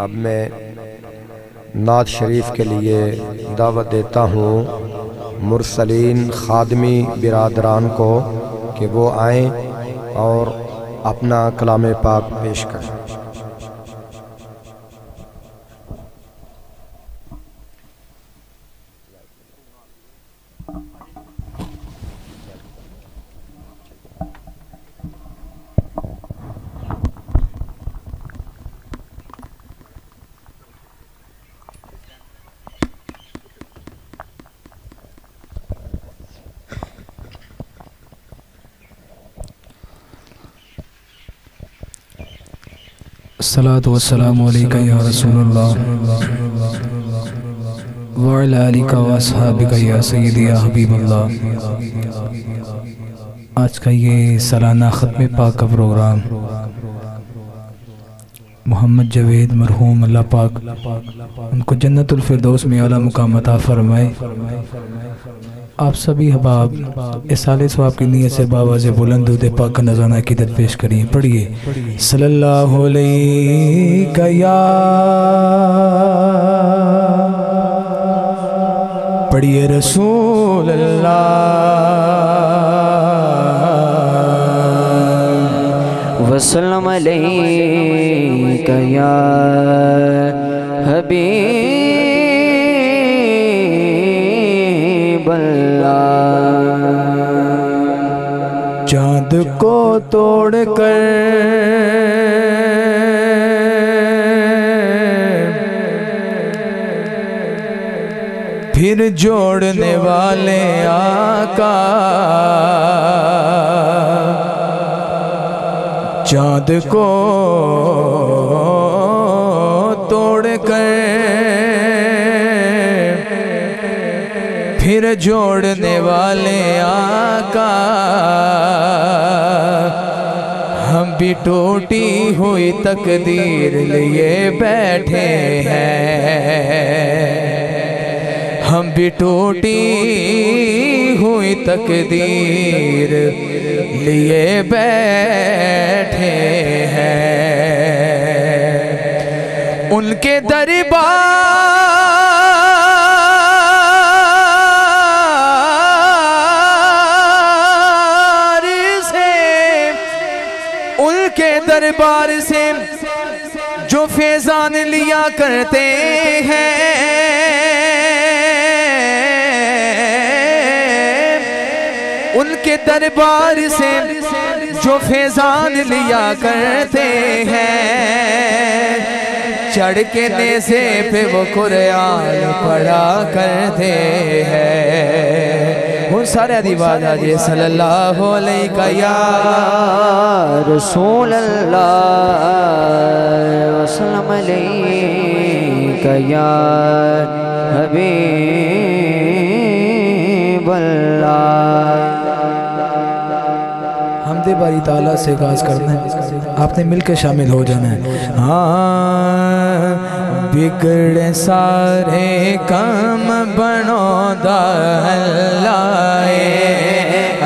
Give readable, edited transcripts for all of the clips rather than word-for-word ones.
अब मैं नात शरीफ के लिए दावत देता हूँ मुरसलीन खादमी बिरादरान को कि वो आएँ और अपना कलाम पाक पेश करें। अस्सलातु वस्सलामु अलैका या रसूलल्लाह व अला आलिका व अस्हाबिका या सय्यदी या हबीबल्लाह। आज का ये सालाना ख़त्म पाक का प्रोग्राम मोहम्मद जवेद मरहूम अल्लाह पाक उनको जन्नतुल फिरदौस में आला मुकाम अता फरमाए। आप सभी अहबाब इस साले सवाब की नीयत से बाबा से बुलंद दूध पाक का नज़ाना क़ीदत पेश करिए। पढ़िए सल्लल्लाहु अलैहि या, पढ़िए रसूल अल्लाह वसल्लम अलैका या हबीब अल्लाह। चाँद को तोड़कर फिर जोड़ने वाले आका चाँद को तोड़ कर फिर जोड़ने वाले आका, हम भी टूटी हुई तकदीर लिए बैठे हैं, हम भी टूटी हुई तकदीर लिए बैठे हैं। उनके दरबार से जो फैजान लिया करते हैं, उनके दरबार से जो फैजान लिया करते हैं, चढ़ के नेज़े पे वो कुरान पढ़ा करते हैं। वो सारे दीवार आजे सल्लल्लाहु अलैहि या रसूल अल्लाह वसल्लम अलैका या हबीब अल्लाह। हमदे बारी ताला से आगाज़ करना है, आपने मिलकर शामिल हो जाना है। हाँ बिगड़े सारे काम बनौदा अल्लाह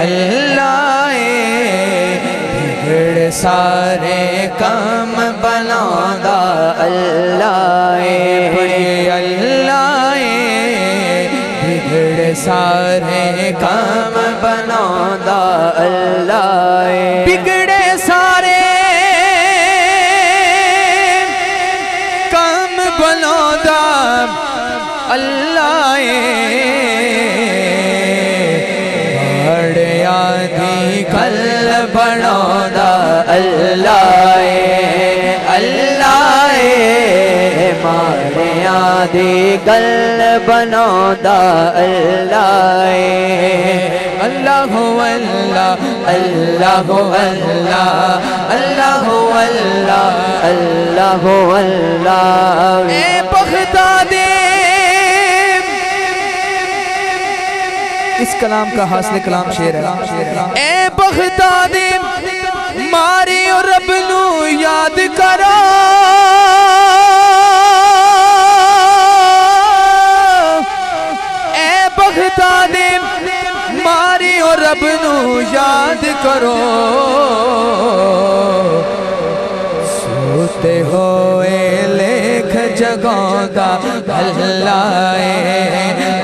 अल्लाह, बिगड़े सारे काम बनौदा अल्लाह अल्लाह, बिगड़े सारे काम बनौदा अल्लाह, बिगड़े सारे काम बनौदा अल्लाह, बड़े आदि कल बनौदा अल्लाह अल्लाह, मारे आदि कल बनौदा अल्लाह अल्लाह अल्लाह अल्लाह अल्लाह अल्लाह अल्लाह अल्लाह अल्लाह। ए बगदादी, इस कलाम का हासिल कलाम शेर है। ए बगदादी मारी और रब नू याद करो, ए बगदादी मारी और रब नू याद करो, सोते होए लेख जगांदा अल्लाह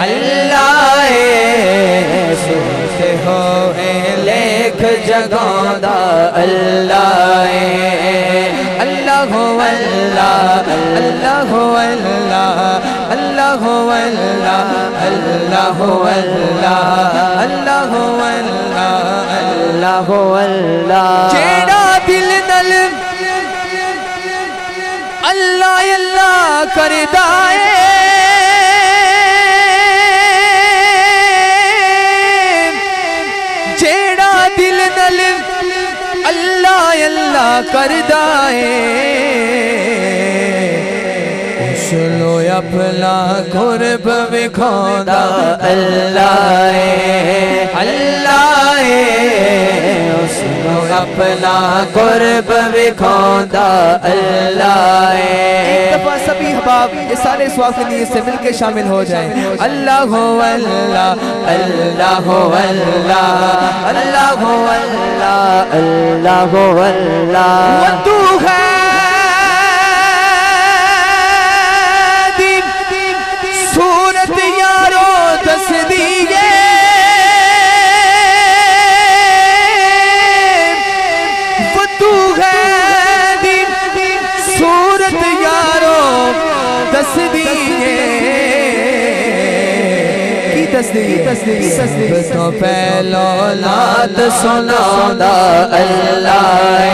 अल्लाह, सोते होए लेख जगांदा अल्लाह अल्लाह अल्लाह अल्लाह अल्लाह अल्लाह अल्लाह अल्लाह अल्लाह अल्लाह अल्लाह। जेड़ा दिल नल अल्लाह अल्लाह करदा है, जेड़ा दिल नल अल्लाह अल्लाह करदा है, उसनो अपना कुर्ब विखांदा अल्लाह अल्लाह, उसनो अपना कुर्ब विखांदा अल्लाह। एक दफा सभी अहबाब ये सारे स्वाब के लिए से मिलकर शामिल हो जाएं। अल्लाह अल्लाह अल्लाह अल्लाह अल्लाह अल्लाह अल्लाह अल्लाह। तू है सूरत यारो दस दिए, वो तू है सूरत यारो दस दिए, तो पहलो नात सुनादा अल्लाह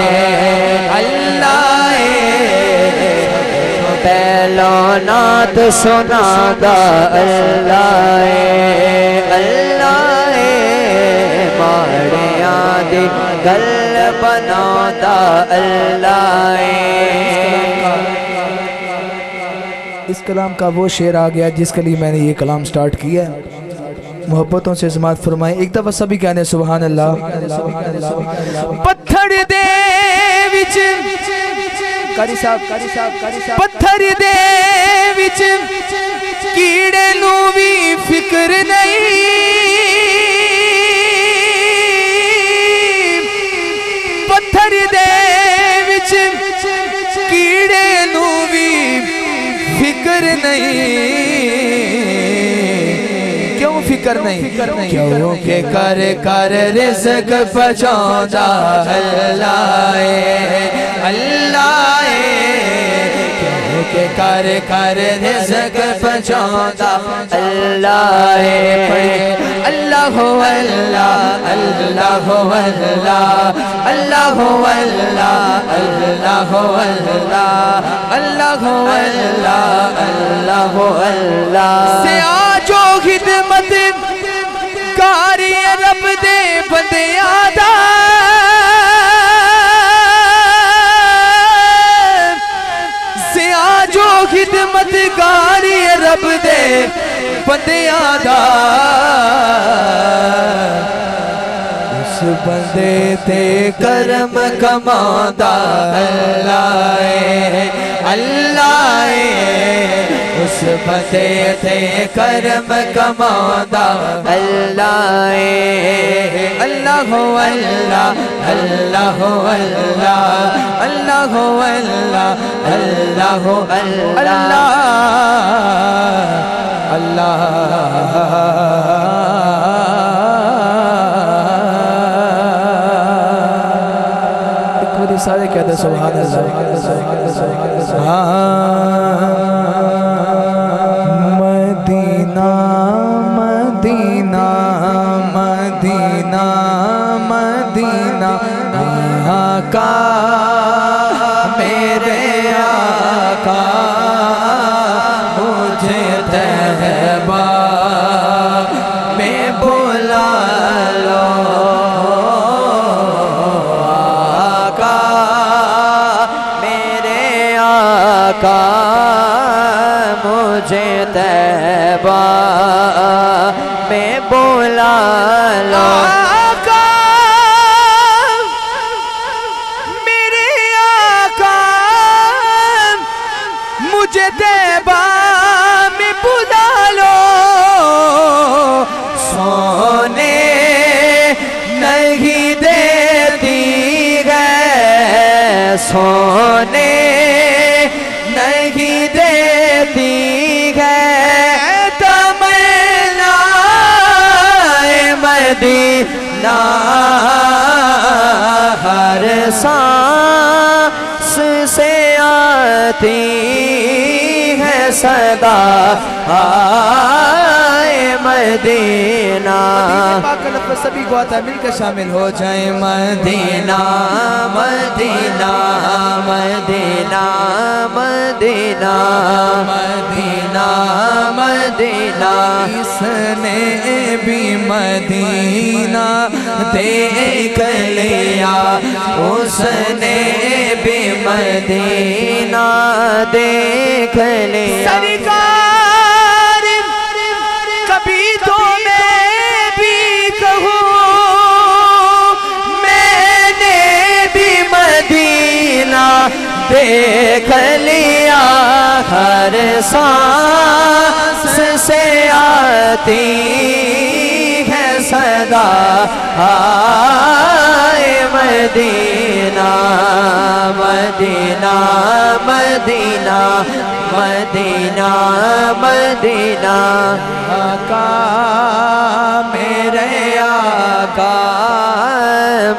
अल्लाह, पहलो नात सुनादा अल्लाह अल्लाह, माड़ियां दी गल बनाता अल्लाह। इस कलाम का वो शेर आ गया जिसके लिए मैंने ये कलाम स्टार्ट किया है। मोहब्बतों से समात फरमाएं। एक दफा सभी कहने सुभान अल्लाह। पत्थर दे विच कारी साहब पत्थर दे विच कीड़े नू भी फिक्र नहीं, पत्थर दे विच कीड़े नू भी फिक्र नहीं। क्यों फिक्र नहीं? क्योंकि कर कर रिज़्क पहुंचाता अल्लाह अल्लाह। क्योंकि कर कर रिज़्क पहुंचाता अल्लाह। अल्लाह हो अल्लाह अल्लाह हो अल्लाह अल्लाह हो अल्लाह अल्लाह हो अल्लाह अल्लाह हो अल्लाह अल्लाह हो अल्लाह। से आजो खिदमत कारी रब दे बंदे आदा, से आजो खिदमत कारी रब दे बंदे आदा। उस बंदे ते करम कमांदा अल्लाह अल्लाह। उस बंदे ते करम कमांदा अल्लाह अल्लाह हो अल्लाह अल्लाह हो अल्लाह अल्लाह हो अल्लाह अल्लाह हो अल्लाह अल्लाह। सारे कहते सुभान अल्लाह। मदीना मदीना मदीना मदीना आका मेरे आका मुझे तहबा में बुला लो। मुझे तैबा में बोला लो। आका मेरे आका मुझे तैबा में बुला लो। सोने नहीं देती है, सोने नहीं देती है तमन्ना मदीना। हर सांस से आती है सदा आए मदीना। सभी को आता है, मिलकर शामिल हो जाए। Medina Medina Medina Medina Medina Medina. इसने भी मदीना देख लिया, उसने भी मदीना देख लिया। सरकार कभी तो मैं भी कहूँ, मैंने भी मदीना देख लिया। हर सांस से आती है सदा आए Medina Medina Medina Medina Medina. आका मेरे आका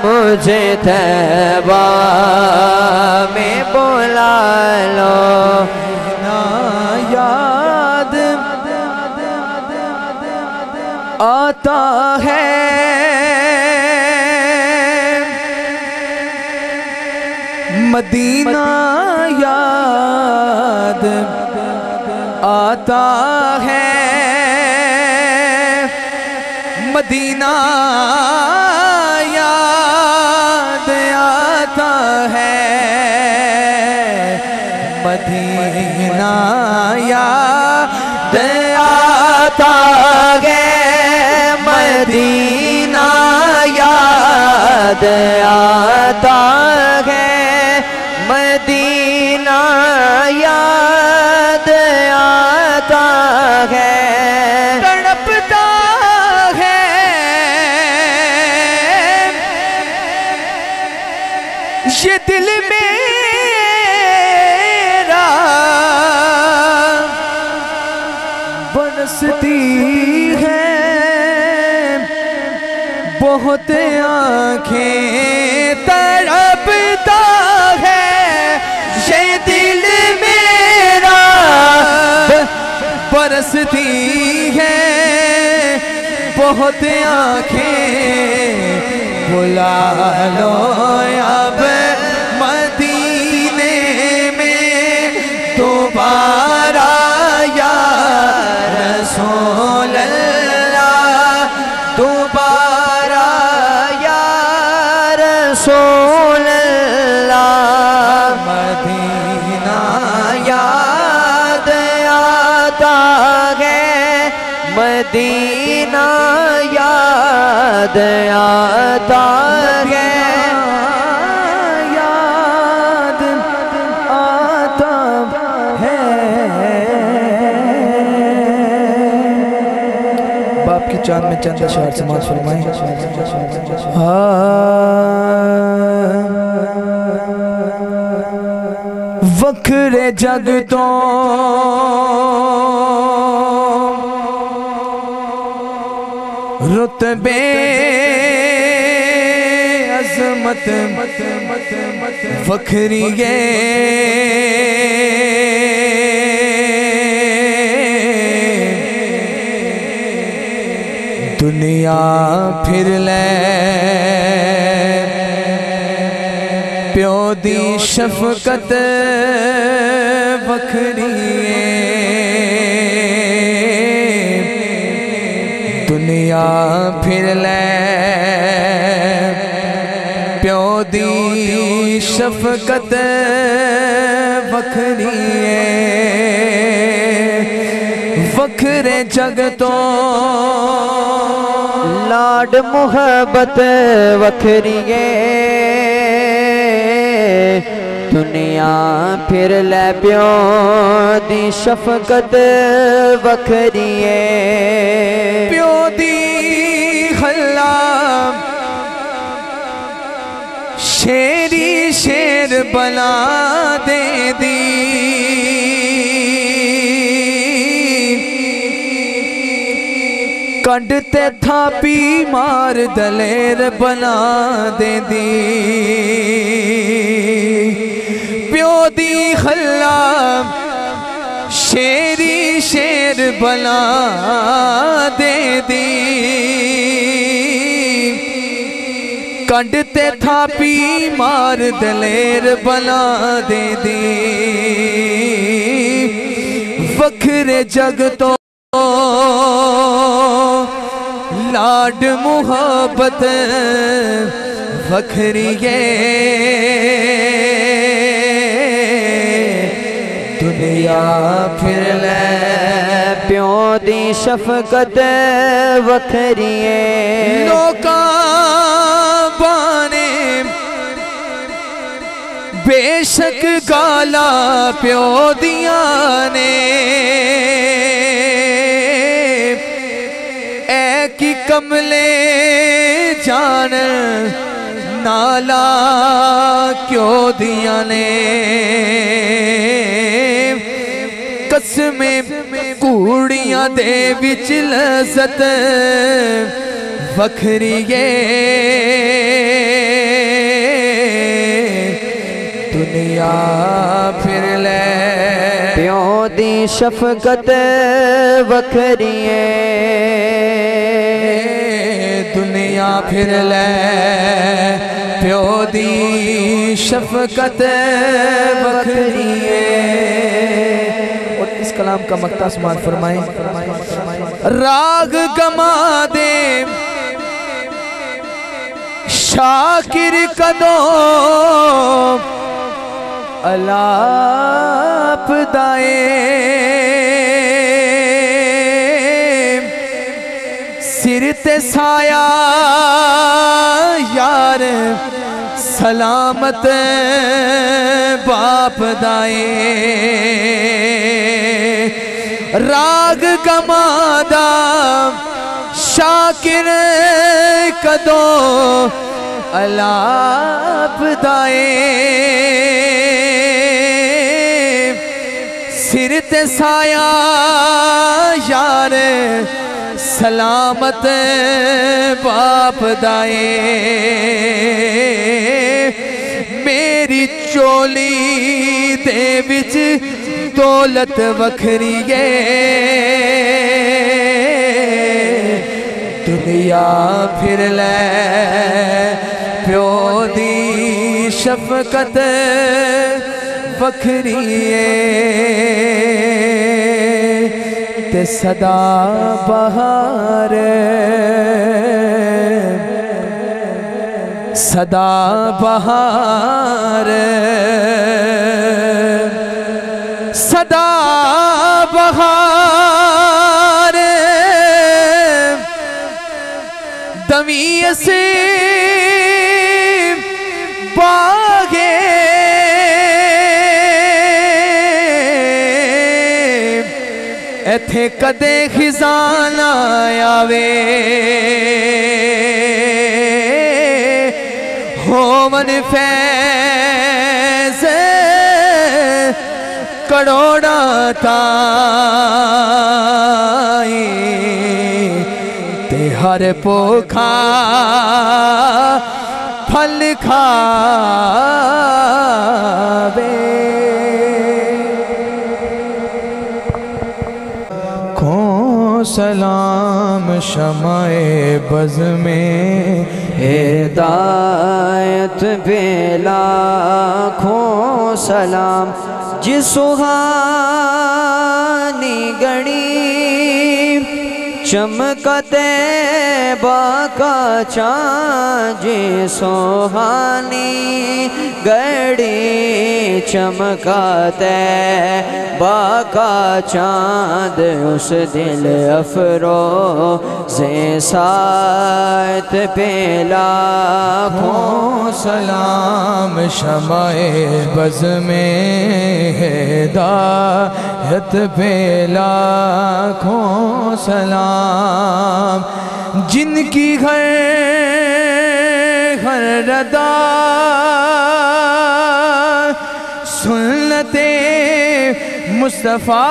मुझे तैबा में बुला लो। ना याद आता है मदीना, याद आता है मदीना, याद आता है, मदीना याद आता है, तड़पता है ये दिल मेरा, बरसती है बहुत आँखें, तड़पता है ये दिल मेरा, बरसती है बहुत आँखें, बुला लो अब मदीने में दोबारा या रसूल अल्लाह, दोबारा या रसूल अल्लाह। मदीना याद आता है, मदीना याद आता है, याद आता है। बाप की चांद में चंद अशआर समाज फरमाएं। वखरे जग तो रुतबे अज़मत वखरी गे, दुनिया फिर ले प्यो दी शफकत वखरी है, दुनिया फिर ले प्यो दी शफकत वखरी है, वखरे जग तो लाड मुहब्बत वखरी है, दुनिया फिर ले प्यो दी शफकत वखरी है, प्यो दी हल्ला शेरी शेर बना दे दी, कंडते थापी मार दलेर बना दे दी, प्यो दी हल्ला शेरी शेर बना दे दी, कंडते थापी मार दलेर बना दे दी, वखरे जग तो लाड मुहब्बत वखरी है, दुनिया फिर ले प्यो दी शफकत वखरी है, लोका बाने बेशक गाला प्यो दिया ने, की कमले जान नाला क्यों दिया ने, कसमें कूड़ियां दे विच लज़्ज़त वखरी है, दुनिया फिर ले प्यो दी शफकत वखरी है, दुनिया फिर ले प्यो दी शफकत वखरी है। और इस कलाम का मक्ता समान फरमाएं। राग गमा दे शाकिर कदों अलाप दाए, सिर ते साया यार सलामत बाप दाए राग कमादा शाकिर कदो अलाप दाए सिर ते साया यार सलामत बाप दाए मेरी चोली दे विच दौलत वखरी है दुनिया फिर ले प्यो दी शफकत वखरी है ते सदा बहार सदा बहार सदा बहार दमीय से बागे एथे कदे खिजाना आवे होवन फैज़ करोड़ा ताई ते हर पोखा फल खावे को सलाम शमाए बज़ में हिदायत पे लाखों सलाम जिस सुहानी घड़ी चमकते बाका चाँद जी सुहानी घड़ी चमकते बाका चाँद उस दिल अफरोज़े सात पे लाखों सलाम शमाए बज़ में हिदायत पे लाखों सलाम जिनकी घर घर रदा सुन्नते मुस्तफ़ा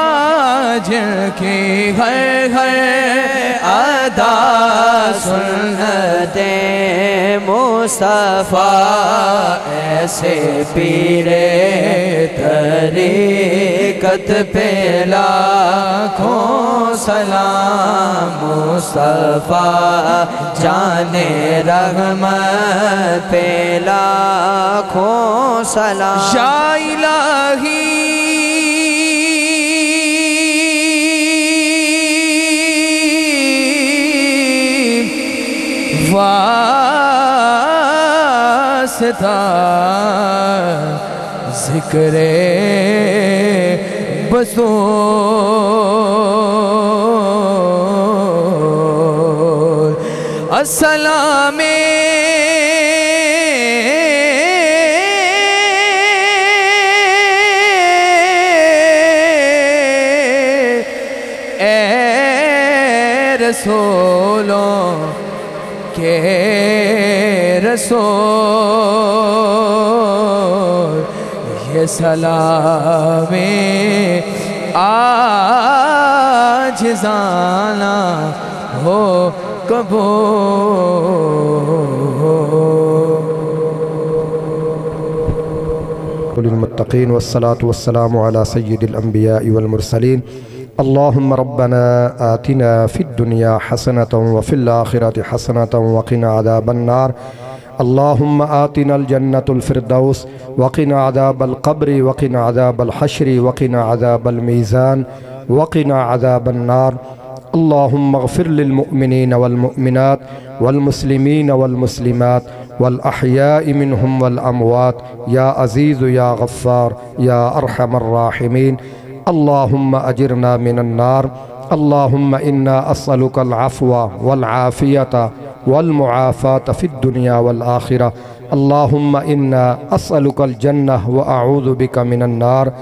जिनकी घर घर अदा सुन्नते मुस्तफ़ा ऐसे पीरे तरीक़त पे लाखों सलाम मुस्तफ़ा जाने रहमत पे लाखों सलाम या इलाही वास्ता ज़िक्रे बसूल अस्सलामे रसूलों के रसूल ये सलामे आज जाना हो कबूल मुत्तक़ीन वस्सलातु वस्सलामु अला सय्यिदिल अंबिया वल मुरसलीन अल्लाहुम्मा रब्बना आतिना फिद दुनिया हसनतन व फिल आखिरति हसनतन व क़िना अज़ाबन नार अल्लाहुम्मा आतिनल जन्नतुल फिरदौस व क़िना अज़ाबल क़ब्रि व क़िना अज़ाबल हश्रि व क़िना अज़ाबल मीज़ान व क़िना अज़ाबन नार अल्लाहुम्मा अग़फ़िर लिल मुअमिनीन वल मुअमिनात वल मुस्लिमीन वल मुस्लिमात वल अहयाइ मिनहुम वल अमवात या अज़ीज़ या गफ़्फ़ार या अरहमर राहिमीन अल्लाहुम्मा अजिरना मिनन नार अल्लाहुम्मा इन्ना अस्अलुकल अफ़्वा वल आफ़ियता वल मुआफ़ात फ़िद दुनिया वल आखिरा। अल्लाहुम्मा इन्ना अस्अलुकल जन्नह व अऊज़ु बिका मिनन नार।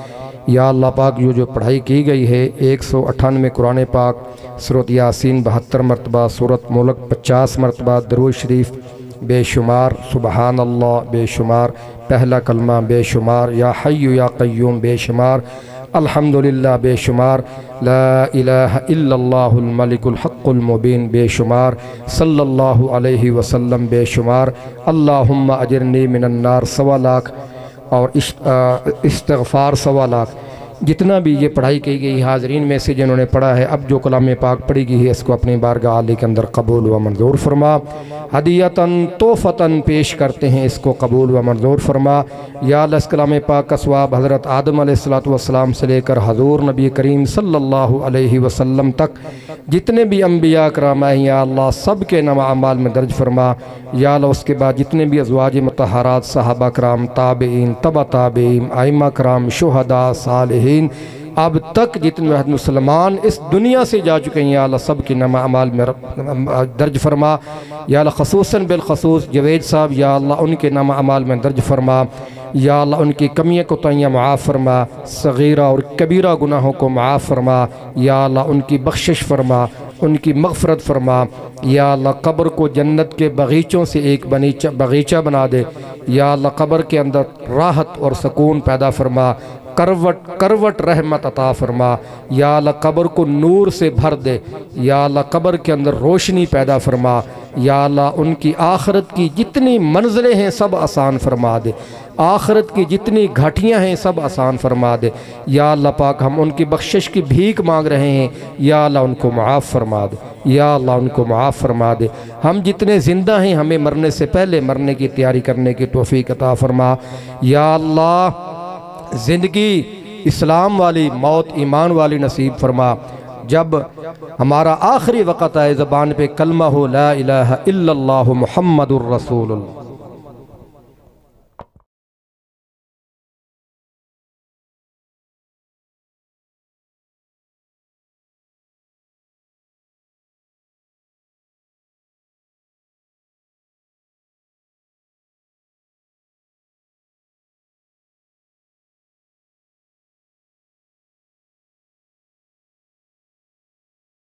या अल्लाह पाक, जो पढ़ाई की गई है 198 कुरान पाक, सूरत यासीन 72 मरतबा, सूरत मुल्क 50 मरतबा, दरूद शरीफ बेशुमार, सुबहान अल्लाह बेशुमार, पहला कलमा बेशुमार, या हय्यु या क़य्यूम बेशुमार, अल्हम्दुलिल्लाह बेशुमार, ला इलाहा इल्लल्लाहुल मलिकुल हक़्क़ुल मुबीन बेशुमार, सल्लल्लाहु अलैहि वसल्लम बेशुमार, अल्लाहुम्मा अजिरनी मिनन नार 1.25 लाख और इस्तिग़फ़ार 1.25 लाख। जितना भी ये पढ़ाई की गई हाज़रीन में से जिन्होंने पढ़ा है, अब जो कलाम पाक पढ़ी गई है इसको अपनी बारगाह आली के अंदर कबूल व मंजूर फरमा। हदियतन तोहफ़तन पेश करते हैं, इसको कबूल व मंजूर फरमा। या अल्लाह, इस कलाम पाक का सवाब हज़रत आदम अलैहिस्सलातु वस्सलाम से लेकर हज़ूर नबी करीम सल्लल्लाहु अलैहि वसल्लम तक जितने भी अम्बिया कराम हैं, या अल्लाह सब के नाम अमाल में दर्ज फरमा। या अल्लाह, उसके बाद जितने भी अज़वाज मुतहरात, सहाबा कराम, ताबईन, तबा ताबईन, आइमा कराम, शुहदा, सालिहीन, अब तक जितने मुसलमान इस दुनिया से जा चुके हैं, या अल्लाह सब के नाम अमाल में दर्ज फरमा। या अल्लाह, ख़ुसूसन बिलख़ुसूस जवेद साहब, या अल्लाह उनके नाम अमाल में दर्ज फरमा। या अल्लाह, उनकी कमियाँ कोताहियाँ माफ़ फरमा, सगीरा और कबीरा गुनाहों को माफ़ फरमा। या अल्लाह, उनकी बख्शिश फरमा, उनकी मग़फ़रत फरमा। या अल्लाह, क़ब्र को जन्नत के बगीचों से एक बगीचा बना दे। या अल्लाह, क़ब्र के अंदर राहत और सुकून पैदा फरमा, करवट करवट रहमत अता फरमा। या अल्लाह, क़ब्र को नूर से भर दे। या अल्लाह, क़ब्र के अंदर रोशनी पैदा फरमा। या अल्लाह, उनकी आखिरत की जितनी मंजिलें हैं सब आसान फरमा दे, आखिरत की जितनी घाटियाँ हैं सब आसान फरमा दे। या अल्लाह पाक, हम उनकी बख्शिश की भीख मांग रहे हैं, या अल्लाह उनको माफ़ फरमा दे। या अल्लाह, उनको माफ़ फरमा दे। हम जितने ज़िंदा हैं, हमें मरने से पहले मरने की तैयारी करने की तौफ़ीक़ अता फरमा। या अल्लाह, ज़िंदगी इस्लाम वाली, मौत ईमान वाली नसीब फरमा। जब हमारा आखिरी वक़्त आए, ज़बान पे कलमा हो ला इलाहा इल्लल्लाहु मुहम्मदुर रसूलुल्लाह।